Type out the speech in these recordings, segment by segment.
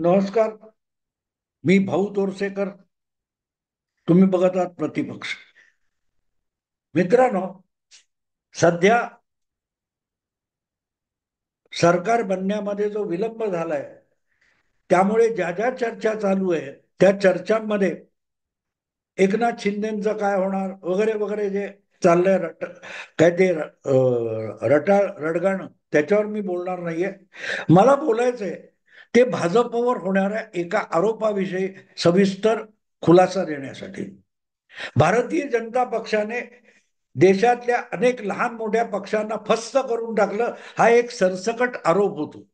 नमस्कार. मी भाऊ तोरसेकर. तुम्ही बघत आहात प्रतिपक्ष. मित्रांनो, सध्या सरकार बनण्यामध्ये जो विलंब झालाय त्यामुळे ज्या ज्या चर्चा चालू आहे त्या चर्चांमध्ये एकनाथ शिंदेचं काय होणार वगैरे वगैरे जे चाललंय काय ते रटाळ रडगाणं त्याच्यावर मी बोलणार नाहीये. मला बोलायचंय ते भाजपवर होणाऱ्या एका आरोपाविषयी सविस्तर खुलासा देण्यासाठी. भारतीय जनता पक्षाने देशातल्या अनेक लहान मोठ्या पक्षांना फस्त करून टाकलं, हा एक सरसकट आरोप होतो.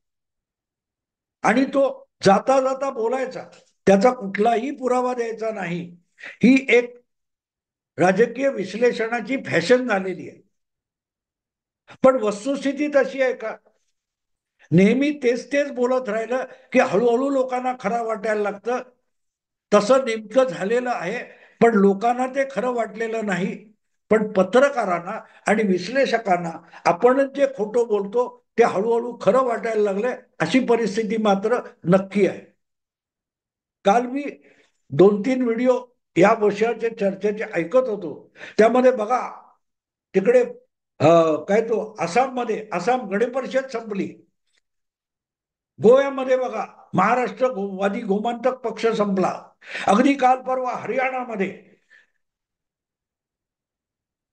आणि तो जाता जाता बोलायचा, त्याचा कुठलाही पुरावा द्यायचा नाही. ही एक राजकीय विश्लेषणाची फॅशन झालेली आहे. पण वस्तुस्थिती तशी आहे का? नेहमी तेच तेच बोलत राहिलं की हळूहळू लोकांना खरं वाटायला लागतं. तसं नेमकं झालेलं आहे, पण लोकांना ते खरं वाटलेलं नाही. पण पत्रकारांना आणि विश्लेषकांना आपण जे खोटं बोलतो ते हळूहळू खरं वाटायला लागलंय, अशी परिस्थिती मात्र नक्की आहे. काल मी 2-3 व्हिडिओ या विषयाच्या चर्चेचे ऐकत होतो. त्यामध्ये बघा, तिकडे काय तो आसाममध्ये आसाम गणपरिषद संपली. गोव्यामध्ये बघा, महाराष्ट्रवादी गोमांतक पक्ष संपला. अगदी काल परवा हरियाणामध्ये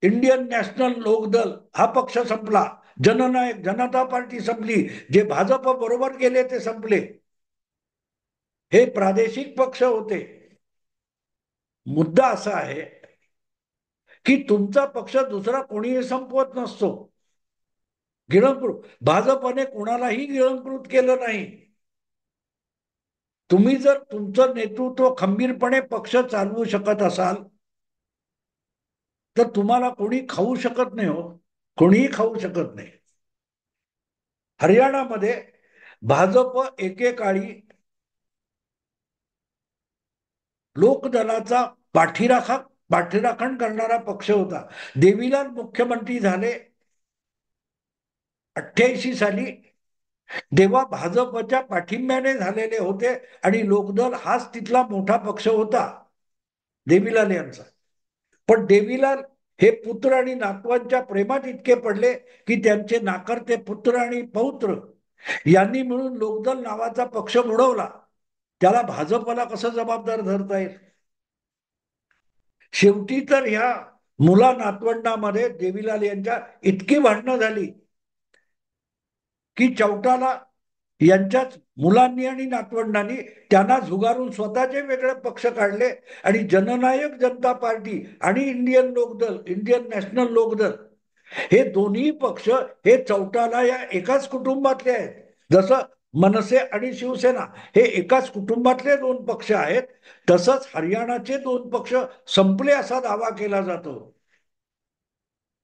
इंडियन नॅशनल लोकदल हा पक्ष संपला. जननायक जनता पार्टी संपली. जे भाजप बरोबर गेले ते संपले. हे प्रादेशिक पक्ष होते. मुद्दा असा आहे की तुमचा पक्ष दुसरा कोणीही संपवत नसतो. गिळंकृत भाजपने कोणालाही गिळंकृत केलं नाही. तुम्ही जर तुमचं नेतृत्व खंबीरपणे पक्ष चालवू शकत असाल तर तुम्हाला कोणी खाऊ शकत नाही. हो, कोणीही खाऊ शकत नाही. हरियाणामध्ये भाजप एकेकाळी लोकदलाचा पाठीराखण करणारा पक्ष होता. देवीलाल मुख्यमंत्री झाले 88 साली. तेव्हा भाजपच्या पाठिंब्याने झालेले होते आणि लोकदल हाच तिथला मोठा पक्ष होता देवीलाल यांचा. पण देवीलाल हे पुत्र आणि नातवांच्या प्रेमात इतके पडले की त्यांचे नाकर्ते पुत्र आणि पौत्र यांनी मिळून लोकदल नावाचा पक्ष बुडवला. त्याला भाजपला कसं जबाबदार धरता येईल? शेवटी तर ह्या मुला नातवंडामध्ये देवीलाल यांच्या इतकी भांडणं झाली की चौटाला यांच्याच मुलांनी आणि नातवंडांनी त्यांना झुगारून स्वतःचे वेगळे पक्ष काढले आणि जननायक जनता पार्टी आणि इंडियन नॅशनल लोकदल हे दोन्ही पक्ष हे चौटाला या एकाच कुटुंबातले आहेत. जसं मनसे आणि शिवसेना हे एकाच कुटुंबातले दोन पक्ष आहेत, तसंच हरियाणाचे दोन पक्ष संपले असा दावा केला जातो.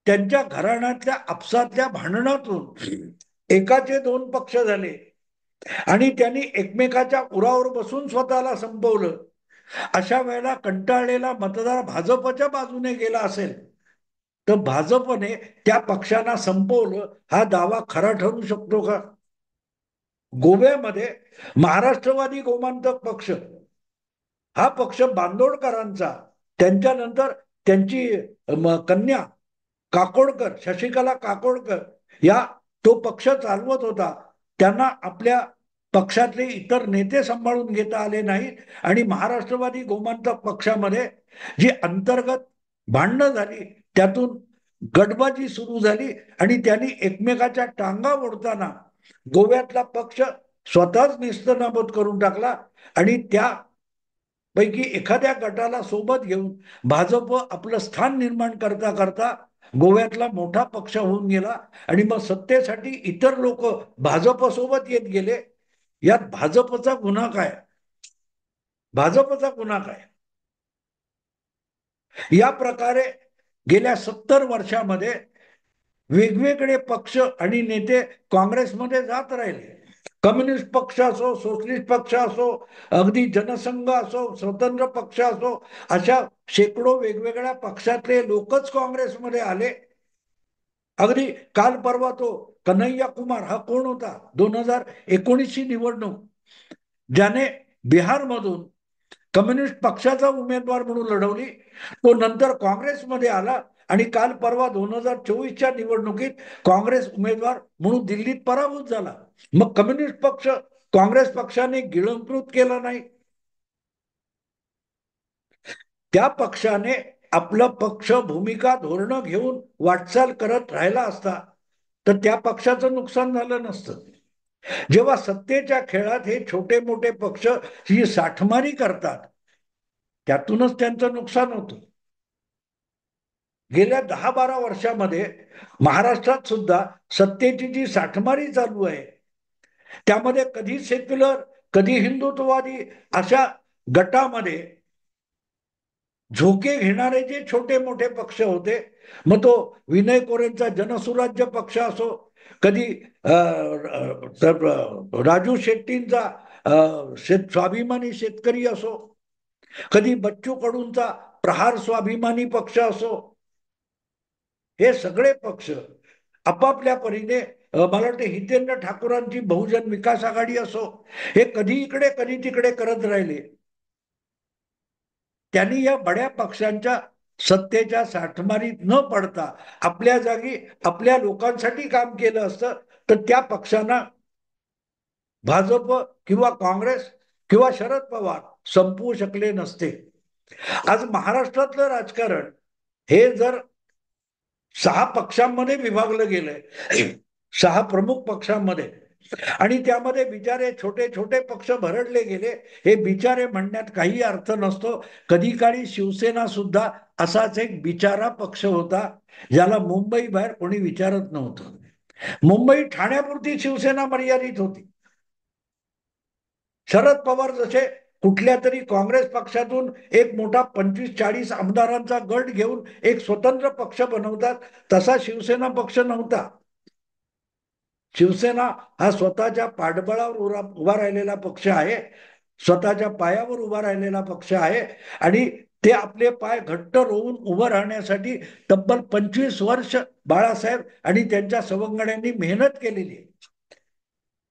त्यांच्या घराण्यातल्या आपसातल्या भांडणातून एकाचे दोन पक्ष झाले आणि त्यांनी एकमेकाच्या उरावर बसून स्वतःला संपवलं. अशा वेळेला कंटाळलेला मतदार भाजपच्या बाजूने गेला असेल तर भाजपने त्या पक्षांना संपवलं हा दावा खरा ठरू शकतो का? गोव्यामध्ये महाराष्ट्रवादी गोमांतक पक्ष हा पक्ष बांदोडकरांचा, त्यांच्यानंतर त्यांची कन्या काकोडकर, शशिकला काकोडकर या तो पक्ष चालवत होता. त्यांना आपल्या पक्षातले इतर नेते सांभाळून घेता आले नाहीत आणि महाराष्ट्रवादी गोमांतक पक्षामध्ये जी अंतर्गत भांडणं झाली त्यातून गटबाजी सुरू झाली आणि त्यांनी एकमेकाच्या टांगा ओढताना गोव्यातला पक्ष स्वतःच नेस्तनाबूत करून टाकला आणि त्या पैकी एखाद्या गटाला सोबत घेऊन भाजप आपलं स्थान निर्माण करता करता गोव्यातला मोठा पक्ष होऊन गेला आणि मग सत्तेसाठी इतर लोक भाजप सोबत येत गेले. यात भाजपचा गुन्हा काय? भाजपचा गुन्हा काय? या प्रकारे गेल्या 70 वर्षामध्ये वेगवेगळे पक्ष आणि नेते काँग्रेसमध्ये जात राहिले. कम्युनिस्ट पक्ष असो, सोशलिस्ट पक्ष असो, अगदी जनसंघ असो, स्वतंत्र पक्ष असो, अशा शेकडो वेगवेगळ्या पक्षातले लोकच काँग्रेसमध्ये आले. अगदी काल परवा तो कन्हैया कुमार हा कोण होता? 2019 ची निवडणूक ज्याने बिहारमधून कम्युनिस्ट पक्षाचा उमेदवार म्हणून लढवली, तो नंतर काँग्रेसमध्ये आला आणि काल परवा 2024च्या निवडणुकीत काँग्रेस उमेदवार म्हणून दिल्लीत पराभूत झाला. मग कम्युनिस्ट पक्ष काँग्रेस पक्षाने गिळंकृत केला नाही. त्या पक्षाने आपलं पक्ष भूमिका धोरणं घेऊन वाटचाल करत राहिला असता तर त्या पक्षाचं नुकसान झालं नसतं. जेव्हा सत्तेच्या खेळात हे छोटे मोठे पक्ष ही साठमारी करतात, त्यातूनच त्यांचं नुकसान होतं. गेल्या 10-12 वर्षामध्ये महाराष्ट्रात सुद्धा सत्तेची जी साठमारी चालू आहे, त्यामध्ये कधी सेक्युलर कधी हिंदुत्ववादी अशा गटामध्ये झोके घेणारे जे छोटे मोठे पक्ष होते, मग तो विनय कोरेंचा जनसुराज्य पक्ष असो, कधी राजू शेट्टींचा स्वाभिमानी शेतकरी असो, कधी बच्चू कडूंचा प्रहार स्वाभिमानी पक्ष असो, हे सगळे पक्ष आपापल्या परीने मला वाटतं हितेंद्र ठाकूरांची बहुजन विकास आघाडी असो, हे कधी इकडे कधी तिकडे करत राहिले. त्यांनी या बड्या पक्षांच्या सत्तेच्या साठमारीत न पडता आपल्या जागी आपल्या लोकांसाठी काम केलं असतं तर त्या पक्षांना भाजप किंवा काँग्रेस किंवा शरद पवार संपवू शकले नसते. आज महाराष्ट्रातलं राजकारण हे जर 6 पक्षांमध्ये विभागलं गेलंय, 6 प्रमुख पक्षांमध्ये, आणि त्यामध्ये बिचारे छोटे छोटे पक्ष भरडले गेले. हे बिचारे म्हणण्यात काही अर्थ नसतो. कधी काळी शिवसेना सुद्धा असाच एक बिचारा पक्ष होता, ज्याला मुंबई बाहेर कोणी विचारत नव्हतं. मुंबई ठाण्यापुरती शिवसेना मर्यादित होती. शरद पवार जसे कुठल्या तरी काँग्रेस पक्षातून एक मोठा 25-40 आमदारांचा गट घेऊन एक स्वतंत्र पक्ष बनवतात, तसा शिवसेना पक्ष नव्हता. शिवसेना हा स्वतःच्या पाठबळावर उभा राहिलेला पक्ष आहे, स्वतःच्या पायावर उभा राहिलेला पक्ष आहे, आणि ते आपले पाय घट्ट रोवून उभं राहण्यासाठी तब्बल 25 वर्ष बाळासाहेब आणि त्यांच्या सवंगड्यांनी मेहनत केलेली आहे.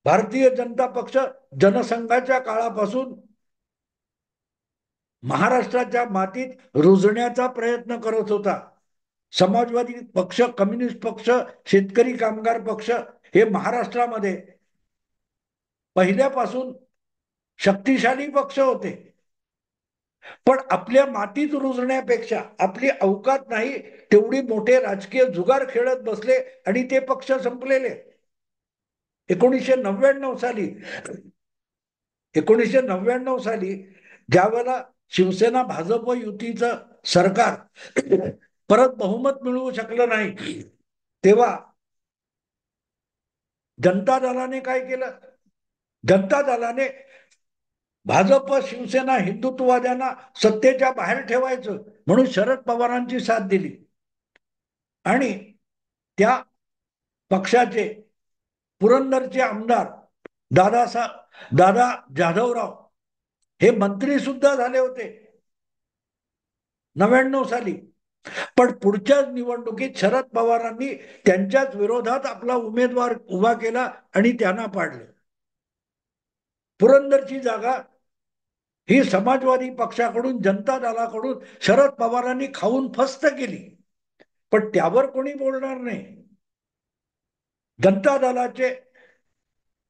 भारतीय जनता पक्ष जनसंघाच्या काळापासून महाराष्ट्राच्या मातीत रुजण्याचा प्रयत्न करत होता. समाजवादी पक्ष, कम्युनिस्ट पक्ष, शेतकरी कामगार पक्ष हे महाराष्ट्रामध्ये पहिल्यापासून शक्तिशाली पक्ष होते. पण आपल्या मातीत रुजण्यापेक्षा आपली अवकात नाही तेवढी मोठे राजकीय जुगार खेळत बसले आणि ते पक्ष संपलेले. 1999 साली ज्यावेळेला शिवसेना भाजप युतीचं सरकार परत बहुमत मिळवू शकलं नाही, तेव्हा जनता दलाने काय केलं? जनता दलाने भाजप शिवसेना हिंदुत्ववाद्यांना सत्तेच्या बाहेर ठेवायचं म्हणून शरद पवारांची साथ दिली, आणि त्या पक्षाचे पुरंदरचे आमदार दादा जाधवराव हे मंत्री सुद्धा झाले होते 99 साली. पण पुढच्या निवडणुकीत शरद पवारांनी त्यांच्याच विरोधात आपला उमेदवार उभा केला आणि त्यांना पाडले. पुरंदरची जागा ही समाजवादी पक्षाकडून, जनता दलाकडून शरद पवारांनी खाऊन फस्त केली, पण त्यावर कोणी बोलणार नाही. जनता दलाचे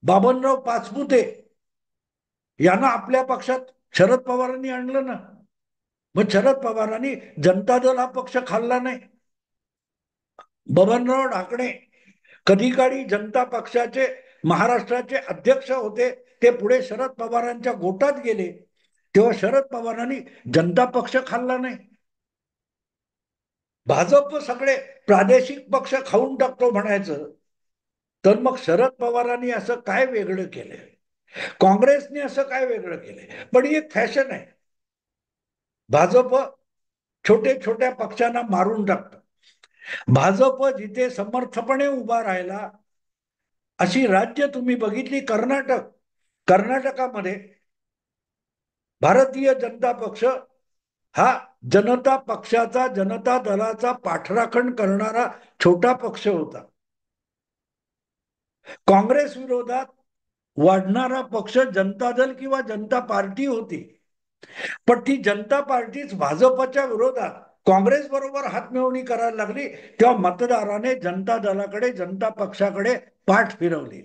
बाबनराव पाचपुते यांना आपल्या पक्षात शरद पवारांनी आणलं ना, मग शरद पवारांनी जनता दल हा पक्ष खाल्ला नाही. बबनराव ढाकणे कधी काळी जनता पक्षाचे महाराष्ट्राचे अध्यक्ष होते, ते पुढे शरद पवारांच्या गोटात गेले, तेव्हा शरद पवारांनी जनता पक्ष खाल्ला नाही. भाजप सगळे प्रादेशिक पक्ष खाऊन टाकतो म्हणायचं, तर मग शरद पवारांनी असं काय वेगळं केलंय, काँग्रेसने असं काय वेगळं केलंय? पण ही एक फॅशन आहे. भाजप छोटे छोट्या पक्षांना मारून टाकतं. भाजप जिथे समर्थपणे उभा राहिला अशी राज्य तुम्ही बघितली. कर्नाटकामध्ये भारतीय जनता पक्ष हा जनता पक्षाचा, जनता दलाचा पाठराखण करणारा छोटा पक्ष होता. काँग्रेस विरोधात वाढणारा पक्ष जनता दल किंवा जनता पार्टी होती. पण ती जनता पार्टीच भाजपच्या विरोधात काँग्रेस बरोबर हातमिळवणी करायला लागली, तेव्हा मतदाराने जनता दलाकडे, जनता पक्षाकडे पाठ फिरवली.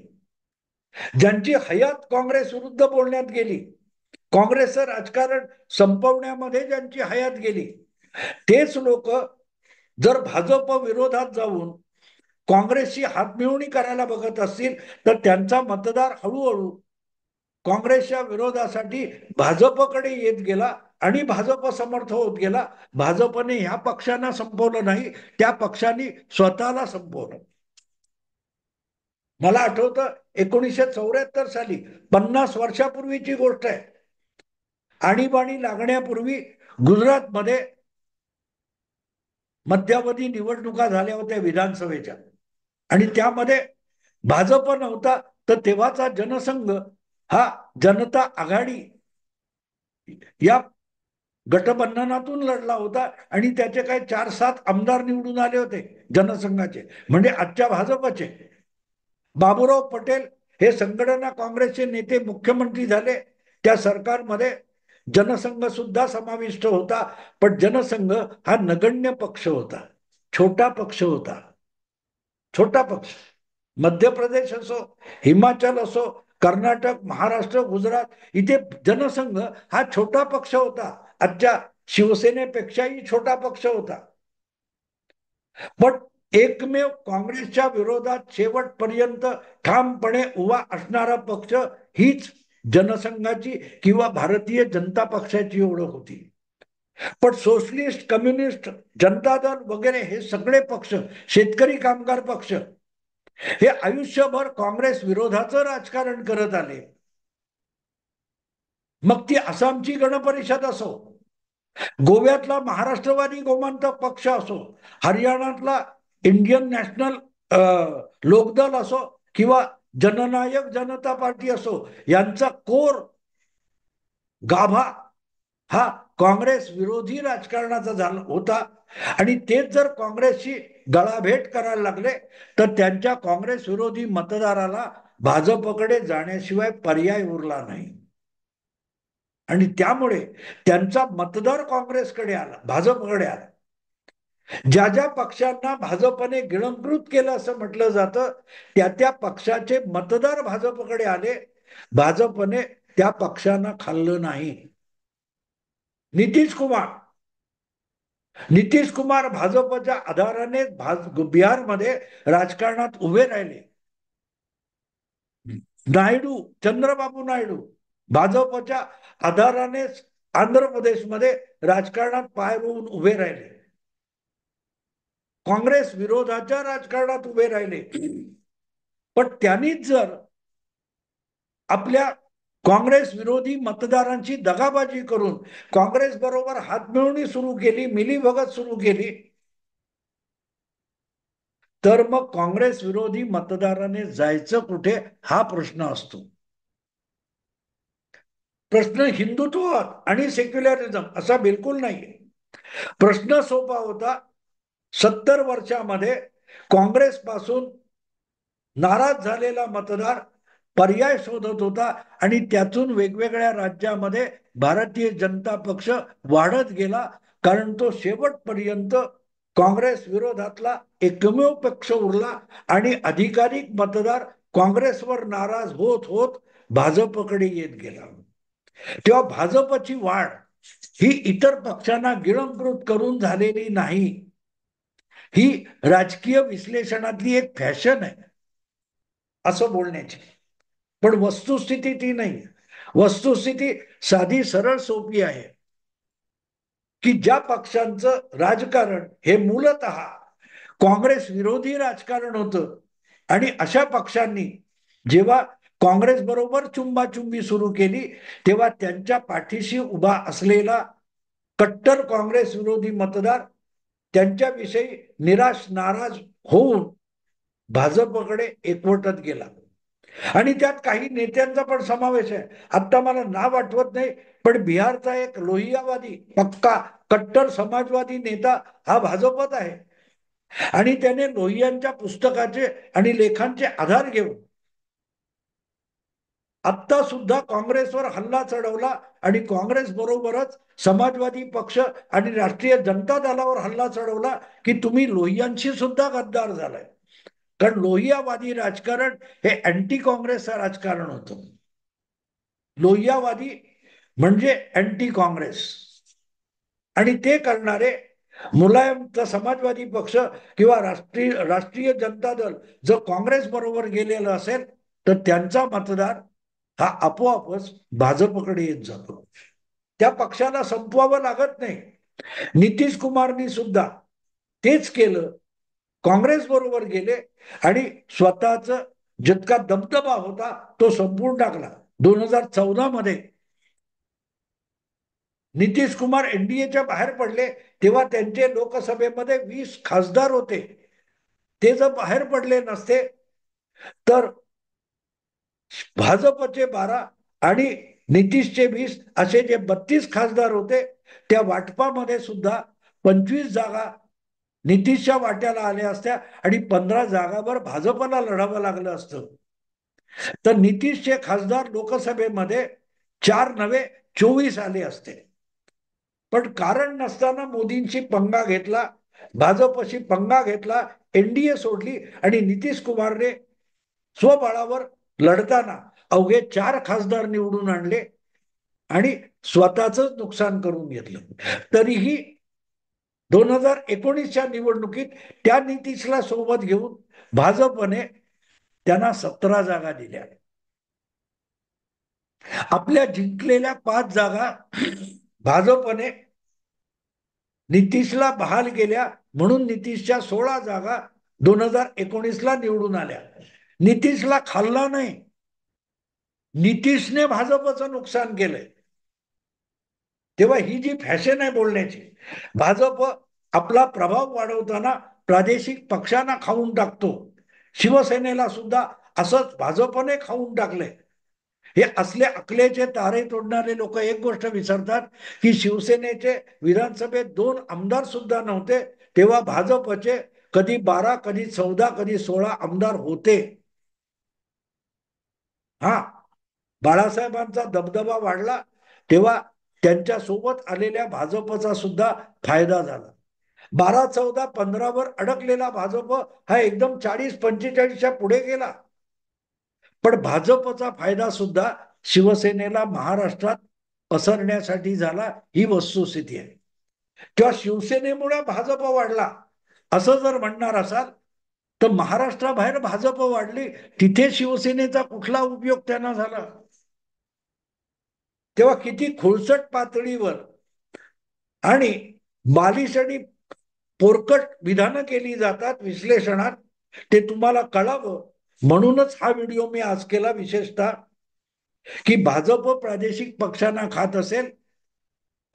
ज्यांची हयात काँग्रेस विरुद्ध बोलण्यात गेली, काँग्रेसचं राजकारण संपवण्यामध्ये ज्यांची हयात गेली, तेच लोक जर भाजप विरोधात जाऊन काँग्रेसची हातमिळवणी करायला बघत असतील, तर त्यांचा मतदार हळूहळू काँग्रेसच्या विरोधासाठी भाजपकडे येत गेला आणि भाजप समर्थ होत गेला. भाजपने ह्या पक्षांना संपवलं नाही, त्या पक्षांनी स्वतःला संपवलं. मला आठवतं 1974 साली, 50 वर्षापूर्वीची गोष्ट आहे, आणीबाणी लागण्यापूर्वी गुजरातमध्ये मध्यावधी निवडणुका झाल्या होत्या विधानसभेच्या, आणि त्यामध्ये भाजप नव्हता, तर तेव्हाचा जनसंघ हा जनता आघाडी या गठबंधनातून लढला होता, आणि त्याचे काही 4-7 आमदार निवडून आले होते जनसंघाचे, म्हणजे आजच्या भाजपचे. बाबूराव पटेल हे संघटना काँग्रेसचे नेते मुख्यमंत्री झाले. त्या सरकारमध्ये जनसंघ सुद्धा समाविष्ट होता, पण जनसंघ हा नगण्य पक्ष होता, छोटा पक्ष होता, छोटा पक्ष. मध्य प्रदेश असो, हिमाचल असो, कर्नाटक, महाराष्ट्र, गुजरात, इथे जनसंघ हा छोटा पक्ष होता, आजच्या शिवसेनेपेक्षाही छोटा पक्ष होता. पण एकमेव काँग्रेसच्या विरोधात शेवटपर्यंत ठामपणे उभा असणारा पक्ष हीच जनसंघाची किंवा भारतीय जनता पक्षाची ओळख होती. पण सोशलिस्ट, कम्युनिस्ट, जनता दल वगैरे हे सगळे पक्ष, शेतकरी कामगार पक्ष, हे आयुष्यभर काँग्रेस विरोधाचं राजकारण करत आले. मग ती आसामची गणपरिषद असो, गोव्यातला महाराष्ट्रवादी गोमांतक पक्ष असो, हरियाणातला इंडियन नॅशनल लोकदल असो, किंवा जननायक जनता पार्टी असो, यांचा कोर गाभा हा काँग्रेस विरोधी राजकारणाचा झाला होता. आणि तेच जर काँग्रेसची गळाभेट करायला लागले, तर त्यांच्या काँग्रेस विरोधी मतदाराला भाजपकडे जाण्याशिवाय पर्याय उरला नाही, आणि त्यामुळे त्यांचा मतदार काँग्रेसकडे आला, भाजपकडे आला. ज्या ज्या पक्षांना भाजपने गिळंकृत केलं असं म्हटलं जातं, त्या त्या पक्षाचे मतदार भाजपकडे आले. भाजपने त्या पक्षांना खाल्लं नाही. नितीश कुमार नितीश कुमार भाजपच्या आधाराने बिहारमध्ये राजकारणात उभे राहिले. नायडू, चंद्रबाबू नायडू भाजपच्या आधारानेच आंध्र प्रदेशमध्ये राजकारणात पाय रोवून उभे राहिले, काँग्रेस विरोधाच्या राजकारणात उभे राहिले. पण त्यांनीच जर आपल्या काँग्रेस विरोधी मतदारांची दगाबाजी करून काँग्रेस बरोबर हातमिळवणी सुरू केली, मिलीभगत सुरू केली, तर मग काँग्रेस विरोधी मतदाराने जायचं कुठे, हा प्रश्न असतो. प्रश्न हिंदुत्व आणि सेक्युलरिझम असा बिलकुल नाही. प्रश्न सोपा होता. 70 वर्षामध्ये काँग्रेस पासून नाराज झालेला मतदार पर्याय शोधत होता, आणि त्यातून वेगवेगळ्या राज्यामध्ये भारतीय जनता पक्ष वाढत गेला, कारण तो शेवटपर्यंत काँग्रेस विरोधातला एकमेव पक्ष उरला, आणि अधिकाधिक मतदार काँग्रेसवर नाराज होत होत भाजपकडे येत गेला. तेव्हा भाजपची वाढ ही इतर पक्षांना गिळंकृत करून झालेली नाही, ही राजकीय विश्लेषणातली एक फॅशन आहे असं बोलण्याची. पण वस्तुस्थिती ती नाही. वस्तुस्थिती साधी सरळ सोपी आहे, की ज्या पक्षांचं राजकारण हे मूलतः काँग्रेस विरोधी राजकारण होतं, आणि अशा पक्षांनी जेव्हा काँग्रेस बरोबर चुंबाचुंबी सुरू केली, तेव्हा त्यांच्या पाठीशी उभा असलेला कट्टर काँग्रेस विरोधी मतदार त्यांच्याविषयी निराश, नाराज होऊन भाजपकडे एकवटत गेला. आणि त्यात काही नेत्यांचा पण समावेश आहे. आता मला नाव आठवत नाही, पण बिहारचा एक लोहियावादी, पक्का कट्टर समाजवादी नेता हा भाजपत आहे, आणि त्याने लोहियांच्या पुस्तकाचे आणि लेखांचे आधार घेऊन आत्ता सुद्धा काँग्रेसवर हल्ला चढवला आणि काँग्रेस बरोबरच समाजवादी पक्ष आणि राष्ट्रीय जनता दलावर हल्ला चढवला की तुम्ही लोहियांशी सुद्धा गद्दार झालाय. कारण लोहियावादी राजकारण हे अँटी काँग्रेसचं राजकारण होतं. लोहियावादी म्हणजे अँटी काँग्रेस, आणि ते करणारे मुलायमचा समाजवादी पक्ष किंवा राष्ट्रीय जनता दल जर काँग्रेस बरोबर गेलेलं असेल तर त्यांचा मतदार हा आपोआपच भाजपकडे येत जातो. त्या पक्षाला संपवावं लागत नाही. नितीश कुमारनी सुद्धा तेच केलं. काँग्रेस बरोबर गेले आणि स्वतःच जितका दबदबा होता तो संपवून टाकला. 2014 मध्ये नितीश कुमार एनडीएच्या बाहेर पडले तेव्हा त्यांचे लोकसभेमध्ये 20 खासदार होते. ते जर बाहेर पडले नसते तर भाजपचे 12 आणि नितीशचे 20 असे जे 32 खासदार होते त्या वाटपामध्ये सुद्धा 25 जागा नितीशच्या वाट्याला आल्या असत्या आणि 15 जागावर भाजपला लढावं लागलं असतं. तर नितीशचे खासदार लोकसभेमध्ये 4 नव्हे 24 आले असते. पण कारण नसताना मोदींशी पंगा घेतला, भाजपशी पंगा घेतला, एनडीए सोडली आणि नितीश कुमारने स्वबळावर लढताना अवघे 4 खासदार निवडून आणले आणि स्वतःच नुकसान करून घेतलं. तरीही 2019च्या निवडणुकीत त्या नितीशला सोबत घेऊन भाजपने त्यांना 17 जागा दिल्या. आपल्या जिंकलेल्या 5 जागा भाजपने नितीशला बहाल केल्या म्हणून नितीशच्या 16 जागा 2019ला निवडून आल्या. नितीशला खाल्ला नाही, नितीशने भाजपचं नुकसान केलंय. तेव्हा ही जी फॅशन आहे बोलण्याची, भाजप आपला प्रभाव वाढवताना प्रादेशिक पक्षांना खाऊन टाकतो. शिवसेनेला सुद्धा असंच भाजपने खाऊन टाकले. हे असले अकलेचे तारे तोडणारे लोक एक गोष्ट विसरतात की शिवसेनेचे विधानसभेत 2 आमदार सुद्धा नव्हते तेव्हा भाजपचे कधी 12 कधी 14 कधी 16 आमदार होते. हा, बाळासाहेबांचा दबदबा वाढला तेव्हा त्यांच्या सोबत आलेल्या भाजपचा सुद्धा फायदा झाला. 12 14 15 वर अडकलेला भाजप हा एकदम 40-45च्या पुढे गेला. पण भाजपचा फायदा सुद्धा शिवसेनेला महाराष्ट्रात पसरण्यासाठी झाला, ही वस्तुस्थिती आहे. किंवा शिवसेनेमुळे भाजप वाढला असं जर म्हणणार असाल तर महाराष्ट्राबाहेर भाजप वाढली, तिथे शिवसेनेचा कुठला उपयोग त्यांना झाला? तेव्हा किती खुळसट पातळीवर आणि बालिश आणि पोरकट विधानं केली जातात विश्लेषणात, ते तुम्हाला कळावं म्हणूनच हा व्हिडिओ मी आज केला. विशेषतः की भाजप प्रादेशिक पक्षांना खात असेल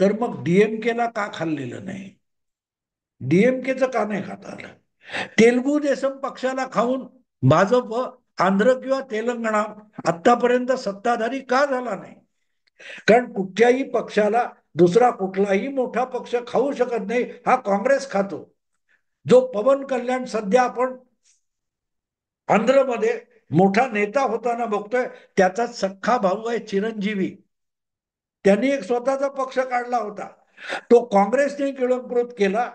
तर मग डीएमकेला का खाल्लेलं नाही, डीएमकेचं का नाही खाता आलं? तेलुगू देसम पक्षाला खाऊन भाजप आंध्र किंवा तेलंगणा आतापर्यंत सत्ताधारी का झाला नाही? कारण कुठच्याही पक्षाला दुसरा कुठलाही मोठा पक्ष खाऊ शकत नाही, हा काँग्रेस खातो. जो पवन कल्याण सध्या आपण आंध्रमध्ये मोठा नेता होताना बघतोय, त्याचा सख्खा भाऊ आहे चिरंजीवी. त्यांनी एक स्वतःचा पक्ष काढला होता, तो काँग्रेसने गिळंकृत केला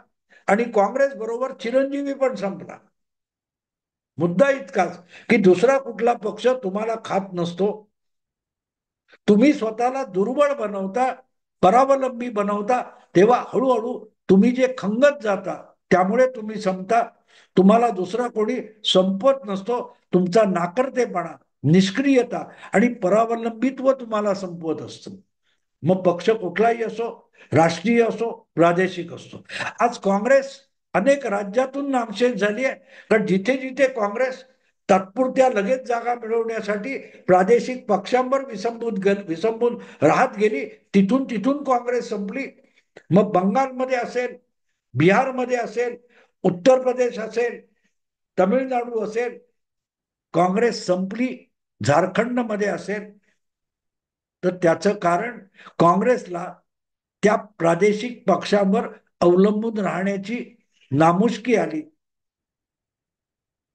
आणि काँग्रेस बरोबर चिरंजीवी पण संपला. मुद्दा इतकाच की दुसरा कुठला पक्ष तुम्हाला खात नसतो. तुम्ही स्वतःला दुर्बळ बनवता, परावलंबी बनवता, तेव्हा हळूहळू तुम्ही जे खंगत जाता त्यामुळे तुम्ही संपता. तुम्हाला दुसरा कोणी संपवत नसतो. तुमचा नाकर्तेपणा, निष्क्रियता आणि परावलंबित्व तुम्हाला संपवत असतं. मग पक्ष कुठलाही असो, राष्ट्रीय असो, प्रादेशिक असो. आज काँग्रेस अनेक राज्यातून नामशेष झाली आहे. कारण जिथे जिथे काँग्रेस तात्पुरत्या लगेच जागा मिळवण्यासाठी प्रादेशिक पक्षांवर विसंबून राहत गेली, तिथून तिथून काँग्रेस संपली. मग बंगालमध्ये असेल, बिहारमध्ये असेल, उत्तर प्रदेश असेल, तमिळनाडू असेल, काँग्रेस संपली. झारखंडमध्ये असेल तर त्याचं कारण काँग्रेसला त्या प्रादेशिक पक्षांवर अवलंबून राहण्याची नामुष्की आली.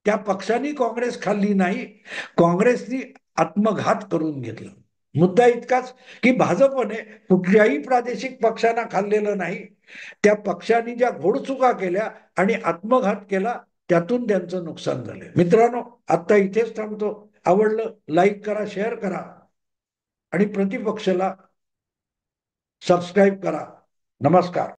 त्या पक्षांनी काँग्रेस खाल्ली नाही, काँग्रेसनी आत्मघात करून घेतला. मुद्दा इतकाच की भाजपने कुठल्याही प्रादेशिक पक्षांना खाल्लेलं नाही. त्या पक्षांनी ज्या घोडचुका केल्या आणि आत्मघात केला, त्यातून त्यांचं नुकसान झालं. मित्रांनो, आता इथेच थांबतो. आवडलं लाईक करा, शेअर करा आणि प्रतिपक्षाला सबस्क्राईब करा. नमस्कार.